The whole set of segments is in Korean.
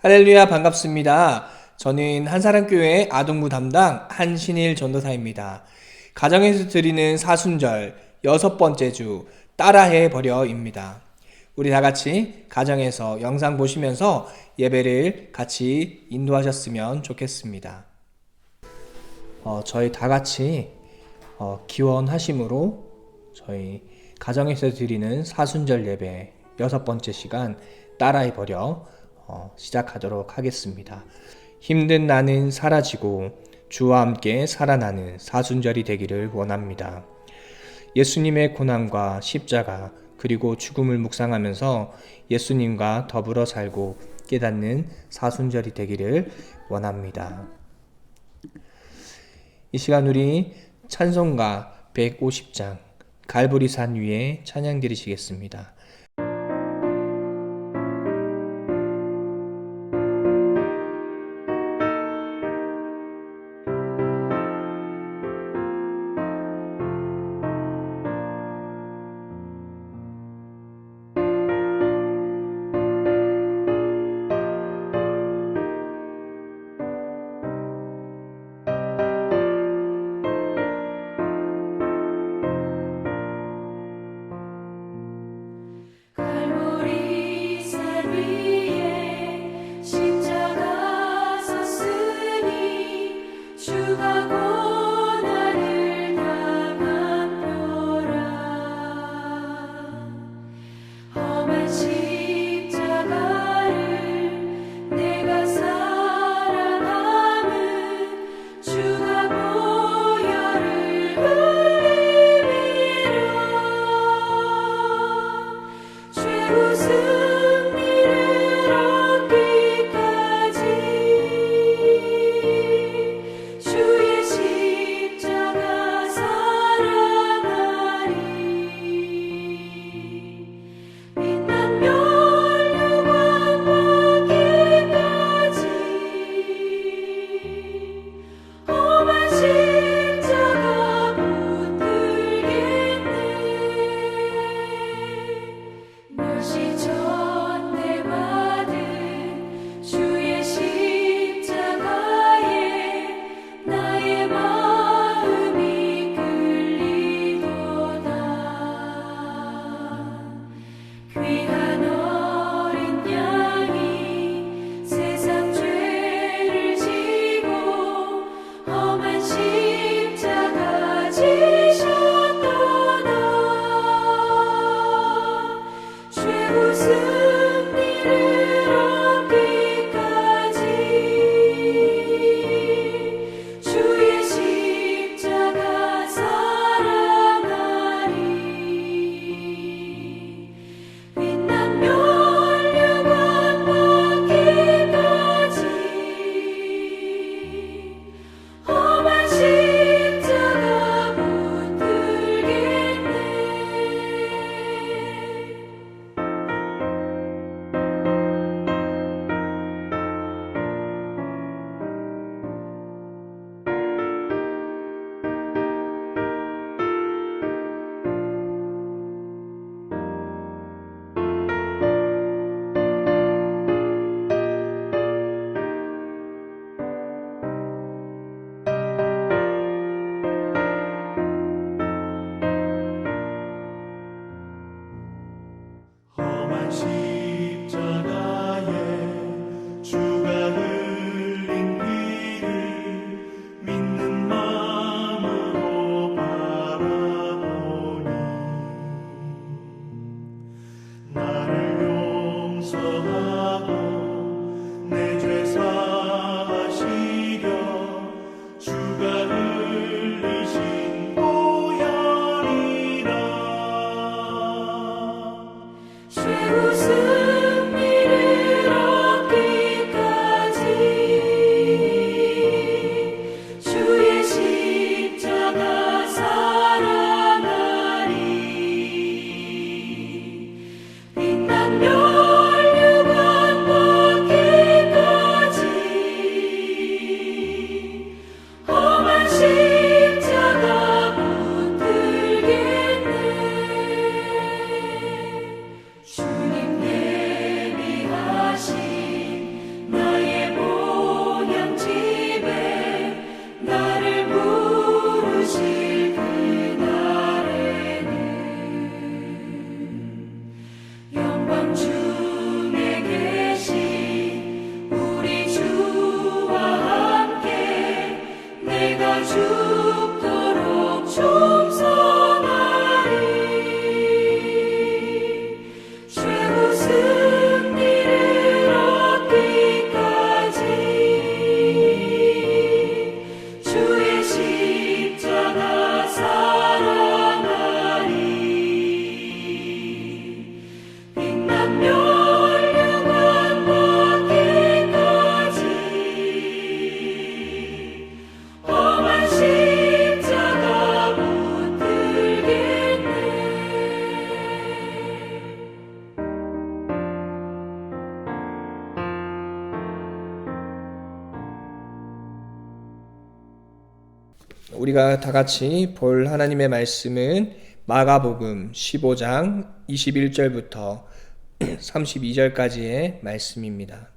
할렐루야, 반갑습니다. 저는 한사람교회 아동부 담당 한신일 전도사입니다. 가정에서 드리는 사순절 6번째 주 따라해 버려입니다. 우리 다 같이 가정에서 영상 보시면서 예배를 같이 인도하셨으면 좋겠습니다. 저희 다 같이 기원하심으로 저희 가정에서 드리는 사순절 예배 6번째 시간 따라해 버려 시작하도록 하겠습니다. 힘든 나는 사라지고 주와 함께 살아나는 사순절이 되기를 원합니다. 예수님의 고난과 십자가 그리고 죽음을 묵상하면서 예수님과 더불어 살고 깨닫는 사순절이 되기를 원합니다. 이 시간 우리 찬송가 150장 갈보리산 위에 찬양 드리시겠습니다. 우리가 다 같이 볼 하나님의 말씀은 마가복음 15장 21절부터 32절까지의 말씀입니다.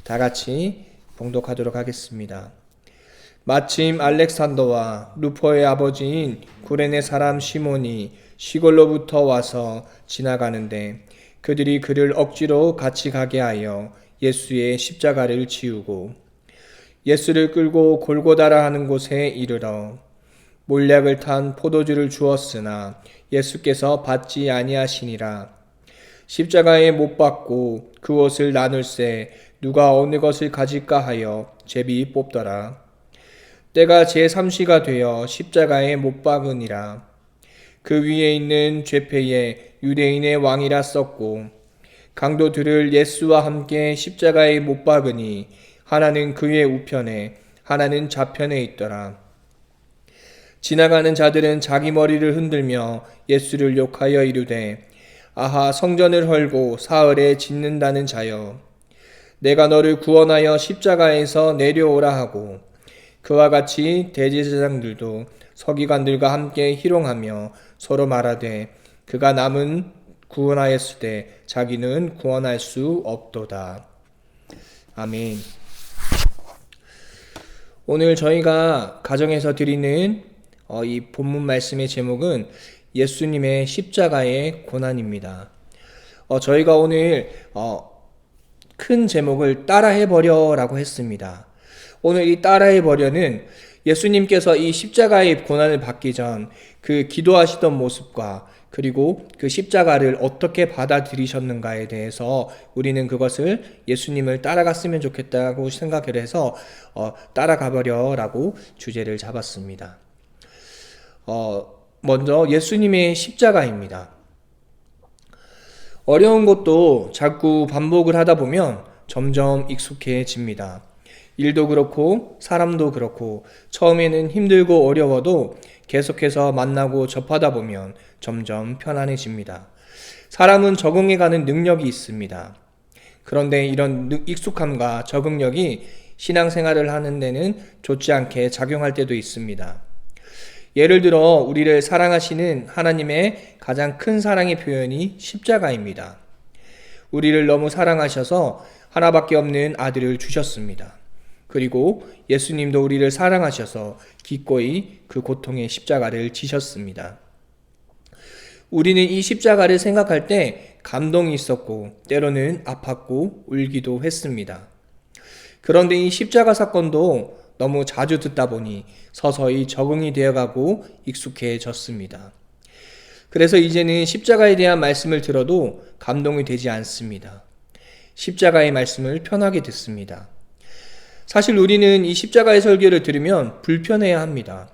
다 같이 봉독하도록 하겠습니다. 마침 알렉산더와 루포의 아버지인 구레네 사람 시몬이 시골로부터 와서 지나가는데 그들이 그를 억지로 같이 가게 하여 예수의 십자가를 지우고 예수를 끌고 골고다라 하는 곳에 이르러 몰약을 탄 포도주를 주었으나 예수께서 받지 아니하시니라. 십자가에 못 박고 그 옷을 나눌새 누가 어느 것을 가질까 하여 제비 뽑더라. 때가 제3시가 되어 십자가에 못 박으니라. 그 위에 있는 죄패에 유대인의 왕이라 썼고 강도들을 예수와 함께 십자가에 못 박으니 하나는 그의 우편에 하나는 좌편에 있더라. 지나가는 자들은 자기 머리를 흔들며 예수를 욕하여 이르되 아하 성전을 헐고 사흘에 짓는다는 자여 내가 너를 구원하여 십자가에서 내려오라 하고 그와 같이 대제사장들도 서기관들과 함께 희롱하며 서로 말하되 그가 남은 구원하였을 때 자기는 구원할 수 없도다. 아멘. 오늘 저희가 가정에서 드리는 이 본문 말씀의 제목은 예수님의 십자가의 고난입니다. 저희가 오늘 큰 제목을 따라해버려 라고 했습니다. 오늘 이 따라해버려는 예수님께서 이 십자가의 고난을 받기 전 그 기도하시던 모습과 그리고 그 십자가를 어떻게 받아들이셨는가에 대해서 우리는 그것을 예수님을 따라갔으면 좋겠다고 생각을 해서 따라가버려 라고 주제를 잡았습니다. 먼저 예수님의 십자가입니다. 어려운 것도 자꾸 반복을 하다 보면 점점 익숙해집니다. 일도 그렇고 사람도 그렇고 처음에는 힘들고 어려워도 계속해서 만나고 접하다 보면 점점 편안해집니다. 사람은 적응해가는 능력이 있습니다. 그런데 이런 익숙함과 적응력이 신앙생활을 하는 데는 좋지 않게 작용할 때도 있습니다. 예를 들어 우리를 사랑하시는 하나님의 가장 큰 사랑의 표현이 십자가입니다. 우리를 너무 사랑하셔서 하나밖에 없는 아들을 주셨습니다. 그리고 예수님도 우리를 사랑하셔서 기꺼이 그 고통의 십자가를 지셨습니다. 우리는 이 십자가를 생각할 때 감동이 있었고 때로는 아팠고 울기도 했습니다. 그런데 이 십자가 사건도 너무 자주 듣다 보니 서서히 적응이 되어가고 익숙해졌습니다. 그래서 이제는 십자가에 대한 말씀을 들어도 감동이 되지 않습니다. 십자가의 말씀을 편하게 듣습니다. 사실 우리는 이 십자가의 설교를 들으면 불편해야 합니다.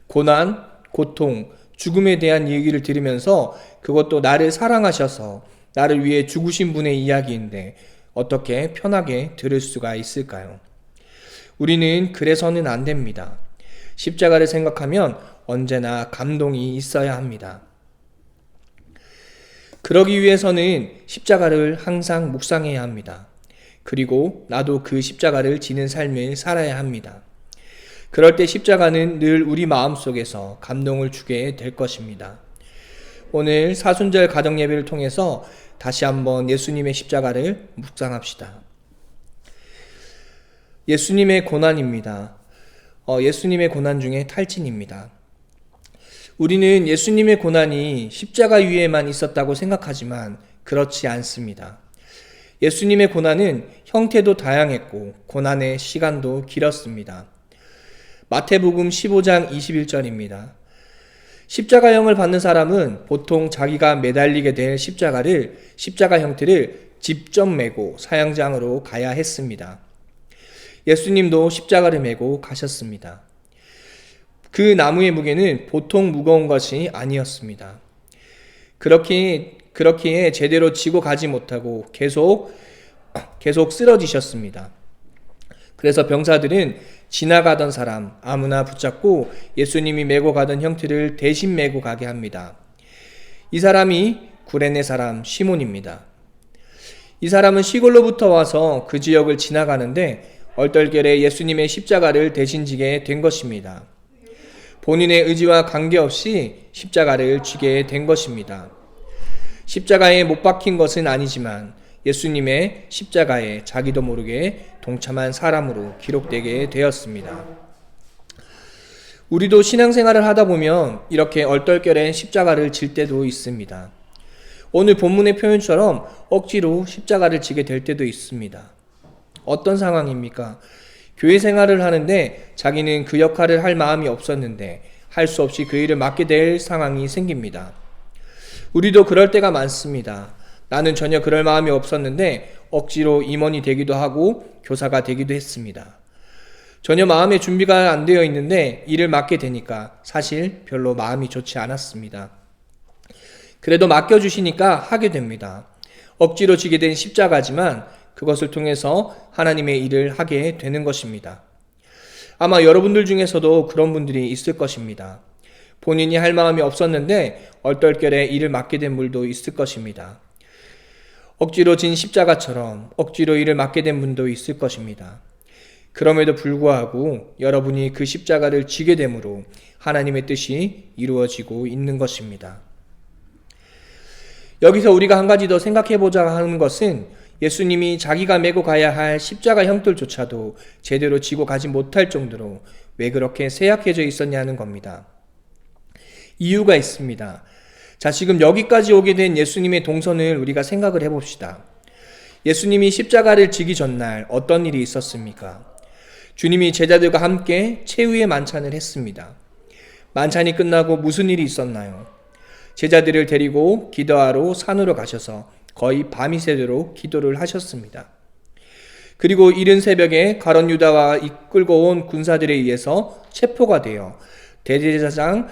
고난, 고통, 죽음에 대한 얘기를 들으면서 그것도 나를 사랑하셔서 나를 위해 죽으신 분의 이야기인데 어떻게 편하게 들을 수가 있을까요? 우리는 그래서는 안 됩니다. 십자가를 생각하면 언제나 감동이 있어야 합니다. 그러기 위해서는 십자가를 항상 묵상해야 합니다. 그리고 나도 그 십자가를 지는 삶을 살아야 합니다. 그럴 때 십자가는 늘 우리 마음속에서 감동을 주게 될 것입니다. 오늘 사순절 가정예배를 통해서 다시 한번 예수님의 십자가를 묵상합시다. 예수님의 고난입니다. 예수님의 고난 중에 탈진입니다. 우리는 예수님의 고난이 십자가 위에만 있었다고 생각하지만 그렇지 않습니다. 예수님의 고난은 형태도 다양했고 고난의 시간도 길었습니다. 마태복음 15장 21절입니다. 십자가형을 받는 사람은 보통 자기가 매달리게 될 십자가 형태를 직접 메고 사형장으로 가야 했습니다. 예수님도 십자가를 메고 가셨습니다. 그 나무의 무게는 보통 무거운 것이 아니었습니다. 그렇기에 제대로 지고 가지 못하고 계속 쓰러지셨습니다. 그래서 병사들은 지나가던 사람 아무나 붙잡고 예수님이 메고 가던 형태를 대신 메고 가게 합니다. 이 사람이 구레네 사람 시몬입니다. 이 사람은 시골로부터 와서 그 지역을 지나가는데 얼떨결에 예수님의 십자가를 대신 지게 된 것입니다. 본인의 의지와 관계없이 십자가를 지게 된 것입니다. 십자가에 못 박힌 것은 아니지만 예수님의 십자가에 자기도 모르게 동참한 사람으로 기록되게 되었습니다. 우리도 신앙생활을 하다 보면 이렇게 얼떨결에 십자가를 질 때도 있습니다. 오늘 본문의 표현처럼 억지로 십자가를 지게 될 때도 있습니다. 어떤 상황입니까? 교회 생활을 하는데 자기는 그 역할을 할 마음이 없었는데 할 수 없이 그 일을 맡게 될 상황이 생깁니다. 우리도 그럴 때가 많습니다. 나는 전혀 그럴 마음이 없었는데 억지로 임원이 되기도 하고 교사가 되기도 했습니다. 전혀 마음의 준비가 안 되어 있는데 일을 맡게 되니까 사실 별로 마음이 좋지 않았습니다. 그래도 맡겨주시니까 하게 됩니다. 억지로 지게 된 십자가지만 그것을 통해서 하나님의 일을 하게 되는 것입니다. 아마 여러분들 중에서도 그런 분들이 있을 것입니다. 본인이 할 마음이 없었는데 얼떨결에 일을 맡게 된 분도 있을 것입니다. 억지로 진 십자가처럼 억지로 일을 맡게 된 분도 있을 것입니다. 그럼에도 불구하고 여러분이 그 십자가를 지게 됨으로 하나님의 뜻이 이루어지고 있는 것입니다. 여기서 우리가 한 가지 더 생각해보자 하는 것은 예수님이 자기가 메고 가야 할 십자가 형틀조차도 제대로 지고 가지 못할 정도로 왜 그렇게 쇠약해져 있었냐는 겁니다. 이유가 있습니다. 자, 지금 여기까지 오게 된 예수님의 동선을 우리가 생각을 해봅시다. 예수님이 십자가를 지기 전날 어떤 일이 있었습니까? 주님이 제자들과 함께 최후의 만찬을 했습니다. 만찬이 끝나고 무슨 일이 있었나요? 제자들을 데리고 기도하러 산으로 가셔서 거의 밤이 새도록 기도를 하셨습니다. 그리고 이른 새벽에 가룟 유다와 이끌고 온 군사들에 의해서 체포가 되어 대제사장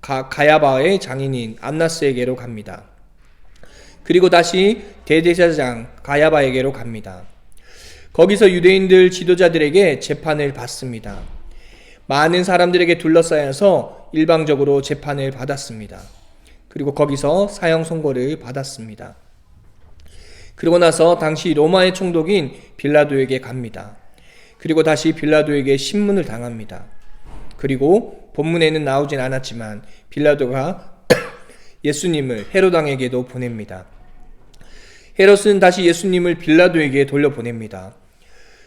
가야바의 장인인 안나스에게로 갑니다. 그리고 다시 대제사장 가야바에게로 갑니다. 거기서 유대인들 지도자들에게 재판을 받습니다. 많은 사람들에게 둘러싸여서 일방적으로 재판을 받았습니다. 그리고 거기서 사형 선고를 받았습니다. 그리고 나서 당시 로마의 총독인 빌라도에게 갑니다. 그리고 다시 빌라도에게 신문을 당합니다. 그리고 본문에는 나오진 않았지만 빌라도가 예수님을 헤롯 왕에게도 보냅니다. 헤롯은 다시 예수님을 빌라도에게 돌려보냅니다.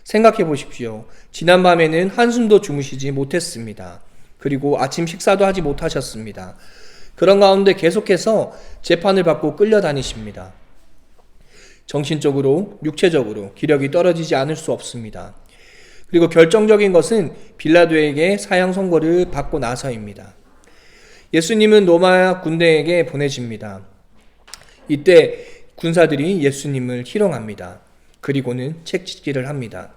생각해 보십시오. 지난밤에는 한숨도 주무시지 못했습니다. 그리고 아침 식사도 하지 못하셨습니다. 그런 가운데 계속해서 재판을 받고 끌려다니십니다. 정신적으로, 육체적으로 기력이 떨어지지 않을 수 없습니다. 그리고 결정적인 것은 빌라도에게 사형 선고를 받고 나서입니다. 예수님은 로마 군대에게 보내집니다. 이때 군사들이 예수님을 희롱합니다. 그리고는 채찍질을 합니다.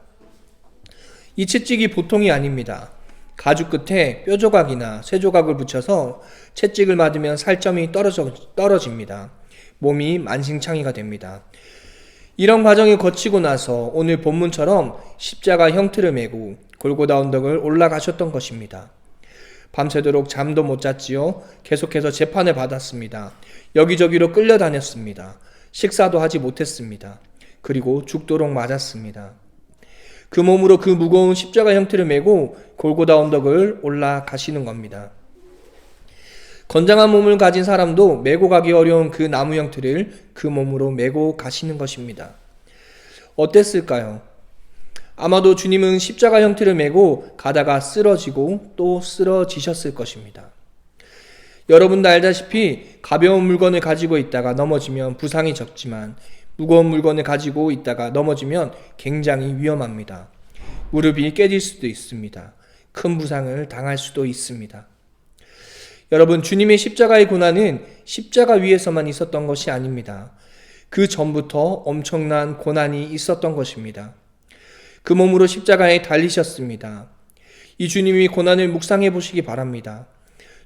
이 채찍이 보통이 아닙니다. 가죽 끝에 뼈 조각이나 쇠 조각을 붙여서 채찍을 맞으면 살점이 떨어집니다. 몸이 만신창이가 됩니다. 이런 과정을 거치고 나서 오늘 본문처럼 십자가 형틀을 메고 골고다 언덕을 올라가셨던 것입니다. 밤새도록 잠도 못 잤지요. 계속해서 재판을 받았습니다. 여기저기로 끌려다녔습니다. 식사도 하지 못했습니다. 그리고 죽도록 맞았습니다. 그 몸으로 그 무거운 십자가 형틀을 메고 골고다 언덕을 올라가시는 겁니다. 건장한 몸을 가진 사람도 메고 가기 어려운 그 나무 형틀을 그 몸으로 메고 가시는 것입니다. 어땠을까요? 아마도 주님은 십자가 형틀을 메고 가다가 쓰러지고 또 쓰러지셨을 것입니다. 여러분도 알다시피 가벼운 물건을 가지고 있다가 넘어지면 부상이 적지만 무거운 물건을 가지고 있다가 넘어지면 굉장히 위험합니다. 무릎이 깨질 수도 있습니다. 큰 부상을 당할 수도 있습니다. 여러분, 주님의 십자가의 고난은 십자가 위에서만 있었던 것이 아닙니다. 그 전부터 엄청난 고난이 있었던 것입니다. 그 몸으로 십자가에 달리셨습니다. 이 주님이 고난을 묵상해 보시기 바랍니다.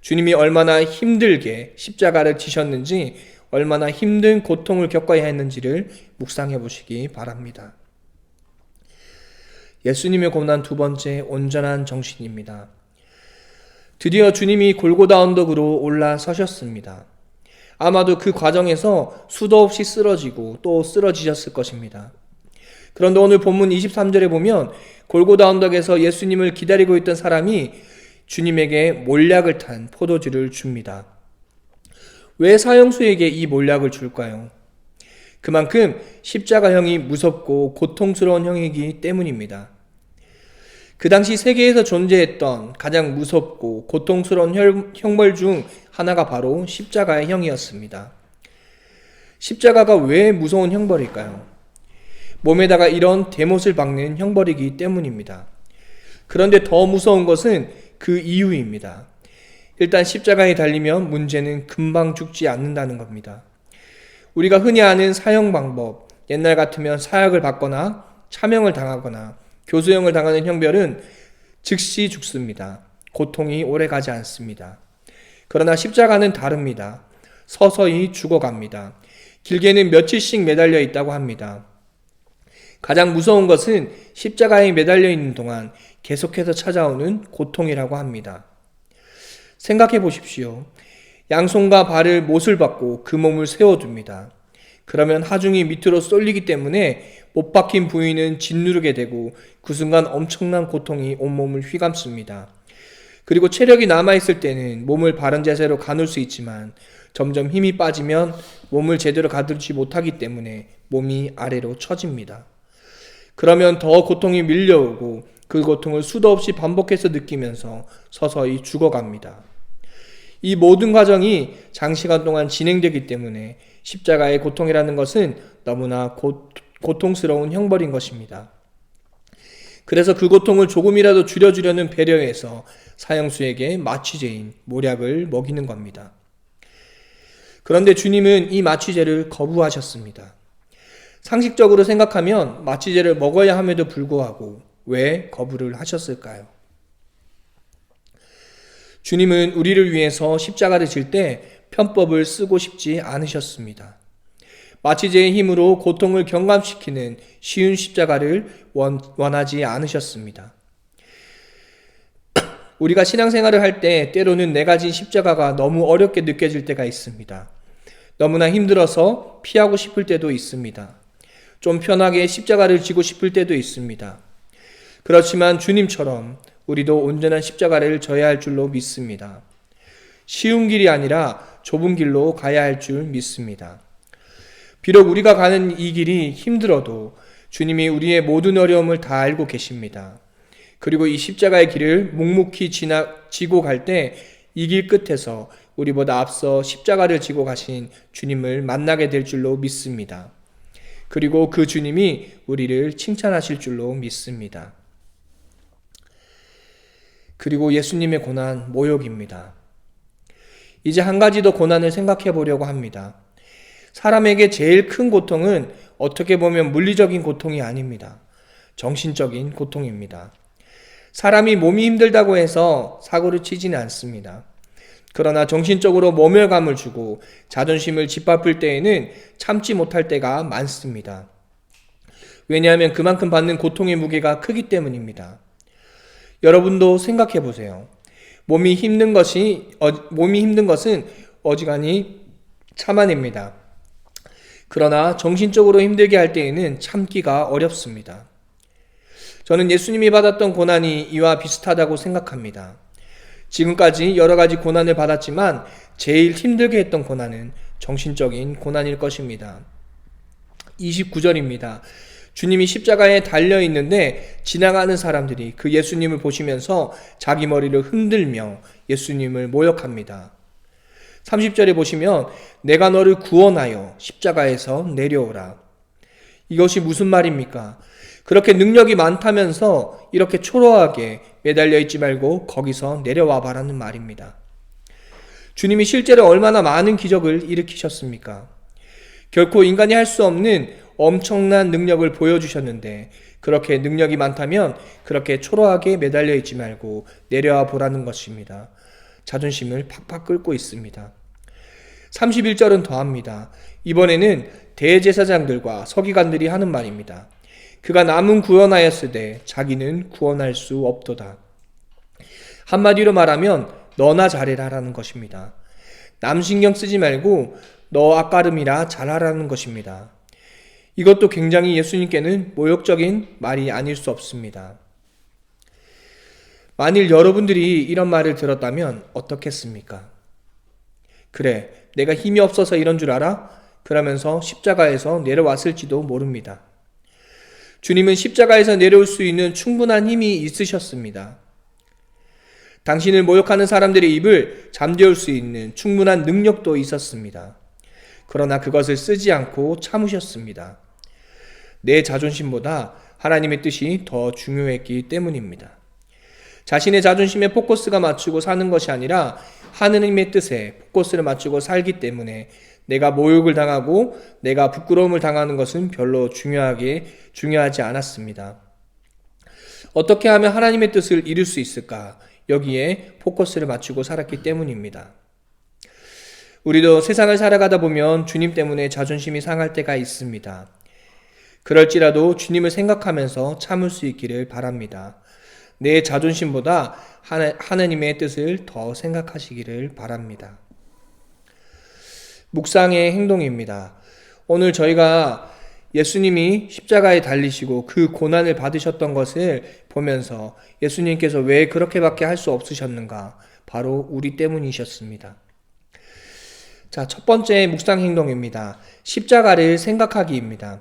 주님이 얼마나 힘들게 십자가를 지셨는지, 얼마나 힘든 고통을 겪어야 했는지를 묵상해 보시기 바랍니다. 예수님의 고난 두 번째, 온전한 정신입니다. 드디어 주님이 골고다 언덕으로 올라서셨습니다. 아마도 그 과정에서 수도 없이 쓰러지고 또 쓰러지셨을 것입니다. 그런데 오늘 본문 23절에 보면 골고다 언덕에서 예수님을 기다리고 있던 사람이 주님에게 몰약을 탄 포도주를 줍니다. 왜 사형수에게 이 몰약을 줄까요? 그만큼 십자가형이 무섭고 고통스러운 형이기 때문입니다. 그 당시 세계에서 존재했던 가장 무섭고 고통스러운 형벌 중 하나가 바로 십자가의 형이었습니다. 십자가가 왜 무서운 형벌일까요? 몸에다가 이런 대못을 박는 형벌이기 때문입니다. 그런데 더 무서운 것은 그 이유입니다. 일단 십자가에 달리면 문제는 금방 죽지 않는다는 겁니다. 우리가 흔히 아는 사형 방법, 옛날 같으면 사형을 받거나 차명을 당하거나 교수형을 당하는 형벌은 즉시 죽습니다. 고통이 오래가지 않습니다. 그러나 십자가는 다릅니다. 서서히 죽어갑니다. 길게는 며칠씩 매달려 있다고 합니다. 가장 무서운 것은 십자가에 매달려 있는 동안 계속해서 찾아오는 고통이라고 합니다. 생각해 보십시오. 양손과 발을 못을 박고 그 몸을 세워둡니다. 그러면 하중이 밑으로 쏠리기 때문에 못 박힌 부위는 짓누르게 되고 그 순간 엄청난 고통이 온몸을 휘감습니다. 그리고 체력이 남아있을 때는 몸을 바른 자세로 가눌 수 있지만 점점 힘이 빠지면 몸을 제대로 가두지 못하기 때문에 몸이 아래로 처집니다. 그러면 더 고통이 밀려오고 그 고통을 수도 없이 반복해서 느끼면서 서서히 죽어갑니다. 이 모든 과정이 장시간 동안 진행되기 때문에 십자가의 고통이라는 것은 너무나 고통스러운 형벌인 것입니다. 그래서 그 고통을 조금이라도 줄여주려는 배려에서 사형수에게 마취제인 몰약을 먹이는 겁니다. 그런데 주님은 이 마취제를 거부하셨습니다. 상식적으로 생각하면 마취제를 먹어야 함에도 불구하고 왜 거부를 하셨을까요? 주님은 우리를 위해서 십자가를 질 때 편법을 쓰고 싶지 않으셨습니다. 마취제의 힘으로 고통을 경감시키는 쉬운 십자가를 원하지 않으셨습니다. 우리가 신앙생활을 할 때 때로는 내가 진 십자가가 너무 어렵게 느껴질 때가 있습니다. 너무나 힘들어서 피하고 싶을 때도 있습니다. 좀 편하게 십자가를 지고 싶을 때도 있습니다. 그렇지만 주님처럼 우리도 온전한 십자가를 져야 할 줄로 믿습니다. 쉬운 길이 아니라 좁은 길로 가야 할 줄 믿습니다. 비록 우리가 가는 이 길이 힘들어도 주님이 우리의 모든 어려움을 다 알고 계십니다. 그리고 이 십자가의 길을 묵묵히 지고 갈 때 이 길 끝에서 우리보다 앞서 십자가를 지고 가신 주님을 만나게 될 줄로 믿습니다. 그리고 그 주님이 우리를 칭찬하실 줄로 믿습니다. 그리고 예수님의 고난, 모욕입니다. 이제 한 가지 더 고난을 생각해 보려고 합니다. 사람에게 제일 큰 고통은 어떻게 보면 물리적인 고통이 아닙니다. 정신적인 고통입니다. 사람이 몸이 힘들다고 해서 사고를 치지는 않습니다. 그러나 정신적으로 모멸감을 주고 자존심을 짓밟을 때에는 참지 못할 때가 많습니다. 왜냐하면 그만큼 받는 고통의 무게가 크기 때문입니다. 여러분도 생각해 보세요. 몸이 힘든 것은 어지간히 참아냅니다. 그러나 정신적으로 힘들게 할 때에는 참기가 어렵습니다. 저는 예수님이 받았던 고난이 이와 비슷하다고 생각합니다. 지금까지 여러 가지 고난을 받았지만 제일 힘들게 했던 고난은 정신적인 고난일 것입니다. 29절입니다. 주님이 십자가에 달려 있는데 지나가는 사람들이 그 예수님을 보시면서 자기 머리를 흔들며 예수님을 모욕합니다. 30절에 보시면 내가 너를 구원하여 십자가에서 내려오라. 이것이 무슨 말입니까? 그렇게 능력이 많다면서 이렇게 초라하게 매달려 있지 말고 거기서 내려와 봐라는 말입니다. 주님이 실제로 얼마나 많은 기적을 일으키셨습니까? 결코 인간이 할 수 없는 엄청난 능력을 보여주셨는데 그렇게 능력이 많다면 그렇게 초라하게 매달려 있지 말고 내려와 보라는 것입니다. 자존심을 팍팍 끓고 있습니다. 31절은 더합니다. 이번에는 대제사장들과 서기관들이 하는 말입니다. 그가 남은 구원하였으되 자기는 구원할 수 없도다. 한마디로 말하면 너나 잘해라라는 것입니다. 남 신경 쓰지 말고 너 앞가름이라 잘하라는 것입니다. 이것도 굉장히 예수님께는 모욕적인 말이 아닐 수 없습니다. 만일 여러분들이 이런 말을 들었다면 어떻겠습니까? 그래, 내가 힘이 없어서 이런 줄 알아? 그러면서 십자가에서 내려왔을지도 모릅니다. 주님은 십자가에서 내려올 수 있는 충분한 힘이 있으셨습니다. 당신을 모욕하는 사람들의 입을 잠재울 수 있는 충분한 능력도 있었습니다. 그러나 그것을 쓰지 않고 참으셨습니다. 내 자존심보다 하나님의 뜻이 더 중요했기 때문입니다. 자신의 자존심에 포커스가 맞추고 사는 것이 아니라 하느님의 뜻에 포커스를 맞추고 살기 때문에 내가 모욕을 당하고 내가 부끄러움을 당하는 것은 별로 중요하지 않았습니다. 어떻게 하면 하나님의 뜻을 이룰 수 있을까? 여기에 포커스를 맞추고 살았기 때문입니다. 우리도 세상을 살아가다 보면 주님 때문에 자존심이 상할 때가 있습니다. 그럴지라도 주님을 생각하면서 참을 수 있기를 바랍니다. 내 자존심보다 하나님의 뜻을 더 생각하시기를 바랍니다. 묵상의 행동입니다. 오늘 저희가 예수님이 십자가에 달리시고 그 고난을 받으셨던 것을 보면서 예수님께서 왜 그렇게밖에 할 수 없으셨는가? 바로 우리 때문이셨습니다. 자, 첫 번째 묵상 행동입니다. 십자가를 생각하기입니다.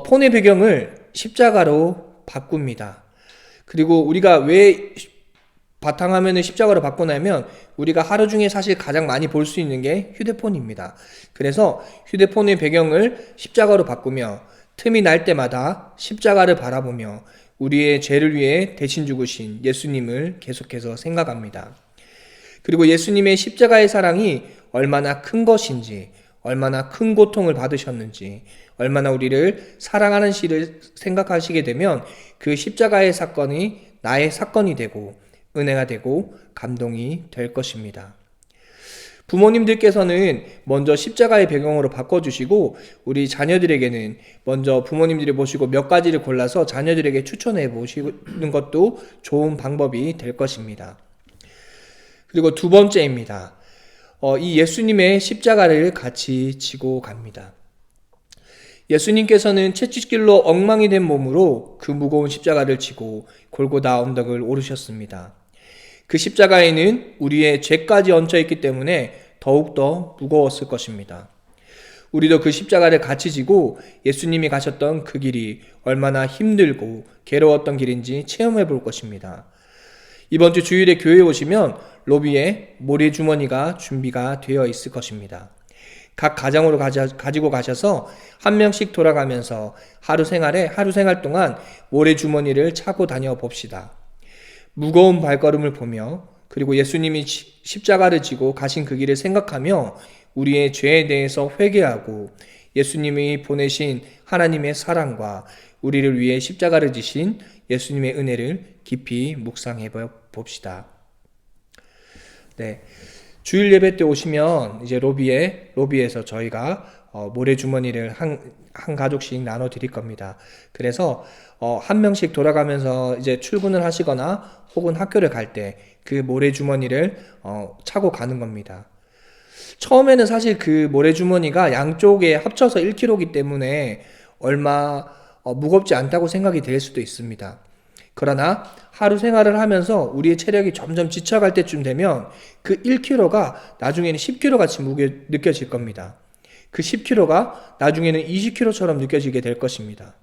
폰의 배경을 십자가로 바꿉니다. 그리고 우리가 왜 바탕화면을 십자가로 바꾸냐면 우리가 하루 중에 사실 가장 많이 볼 수 있는 게 휴대폰입니다. 그래서 휴대폰의 배경을 십자가로 바꾸며 틈이 날 때마다 십자가를 바라보며 우리의 죄를 위해 대신 죽으신 예수님을 계속해서 생각합니다. 그리고 예수님의 십자가의 사랑이 얼마나 큰 것인지, 얼마나 큰 고통을 받으셨는지, 얼마나 우리를 사랑하는 시를 생각하시게 되면 그 십자가의 사건이 나의 사건이 되고 은혜가 되고 감동이 될 것입니다. 부모님들께서는 먼저 십자가의 배경으로 바꿔주시고 우리 자녀들에게는 먼저 부모님들이 보시고 몇 가지를 골라서 자녀들에게 추천해 보시는 것도 좋은 방법이 될 것입니다. 그리고 두 번째입니다. 이 예수님의 십자가를 같이 지고 갑니다. 예수님께서는 채찍질로 엉망이 된 몸으로 그 무거운 십자가를 지고 골고다 언덕을 오르셨습니다. 그 십자가에는 우리의 죄까지 얹혀 있기 때문에 더욱더 무거웠을 것입니다. 우리도 그 십자가를 같이 지고 예수님이 가셨던 그 길이 얼마나 힘들고 괴로웠던 길인지 체험해 볼 것입니다. 이번 주 주일에 교회에 오시면 로비에 모래주머니가 준비가 되어 있을 것입니다. 각 가정으로 가지고 가셔서 한 명씩 돌아가면서 하루 생활 동안 모래주머니를 차고 다녀 봅시다. 무거운 발걸음을 보며 그리고 예수님이 십자가를 지고 가신 그 길을 생각하며 우리의 죄에 대해서 회개하고 예수님이 보내신 하나님의 사랑과 우리를 위해 십자가를 지신 예수님의 은혜를 깊이 묵상해 봅시다. 네. 주일 예배 때 오시면 이제 로비에서 저희가 모래주머니를 한 가족씩 나눠 드릴 겁니다. 그래서 한 명씩 돌아가면서 이제 출근을 하시거나 혹은 학교를 갈 때 그 모래주머니를 차고 가는 겁니다. 처음에는 사실 그 모래주머니가 양쪽에 합쳐서 1kg이기 때문에 얼마 무겁지 않다고 생각이 될 수도 있습니다. 그러나 하루 생활을 하면서 우리의 체력이 점점 지쳐갈 때쯤 되면 그 1kg가 나중에는 10kg 같이 느껴질 겁니다. 그 10kg가 나중에는 20kg처럼 느껴지게 될 것입니다.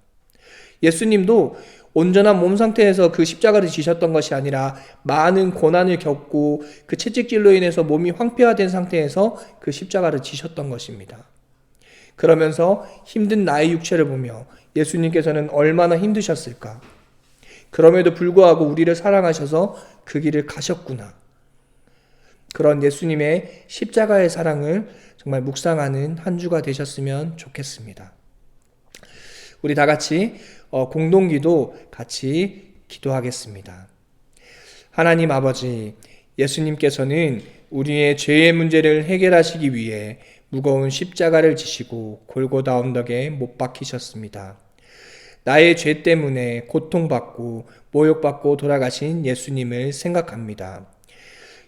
예수님도 온전한 몸 상태에서 그 십자가를 지셨던 것이 아니라 많은 고난을 겪고 그 채찍질로 인해서 몸이 황폐화된 상태에서 그 십자가를 지셨던 것입니다. 그러면서 힘든 나의 육체를 보며 예수님께서는 얼마나 힘드셨을까? 그럼에도 불구하고 우리를 사랑하셔서 그 길을 가셨구나. 그런 예수님의 십자가의 사랑을 정말 묵상하는 한 주가 되셨으면 좋겠습니다. 우리 다 같이 공동기도 같이 기도하겠습니다. 하나님 아버지, 예수님께서는 우리의 죄의 문제를 해결하시기 위해 무거운 십자가를 지시고 골고다 언덕에 못 박히셨습니다. 나의 죄 때문에 고통받고 모욕받고 돌아가신 예수님을 생각합니다.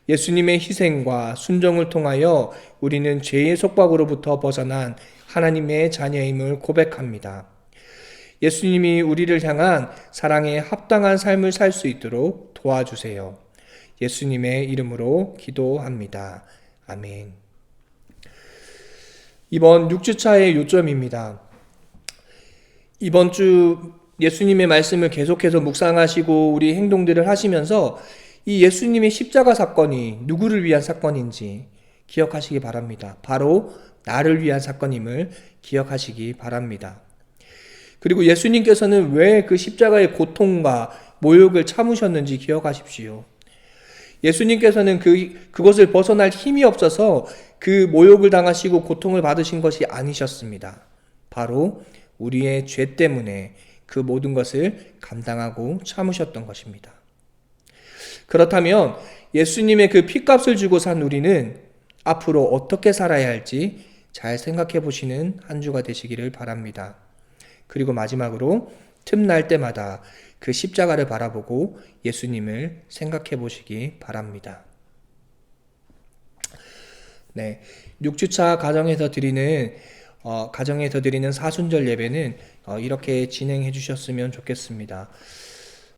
예수님의 희생과 순종을 통하여 우리는 죄의 속박으로부터 벗어난 하나님의 자녀임을 고백합니다. 예수님이 우리를 향한 사랑에 합당한 삶을 살 수 있도록 도와주세요. 예수님의 이름으로 기도합니다. 아멘. 이번 6주차의 요점입니다. 이번 주 예수님의 말씀을 계속해서 묵상하시고 우리 행동들을 하시면서 이 예수님의 십자가 사건이 누구를 위한 사건인지 기억하시기 바랍니다. 바로 나를 위한 사건임을 기억하시기 바랍니다. 그리고 예수님께서는 왜 그 십자가의 고통과 모욕을 참으셨는지 기억하십시오. 예수님께서는 그것을 벗어날 힘이 없어서 그 모욕을 당하시고 고통을 받으신 것이 아니셨습니다. 바로 우리의 죄 때문에 그 모든 것을 감당하고 참으셨던 것입니다. 그렇다면 예수님의 그 핏값을 주고 산 우리는 앞으로 어떻게 살아야 할지 잘 생각해 보시는 한 주가 되시기를 바랍니다. 그리고 마지막으로 틈날 때마다 그 십자가를 바라보고 예수님을 생각해 보시기 바랍니다. 네, 6주차 가정에서 드리는 사순절 예배는 이렇게 진행해 주셨으면 좋겠습니다.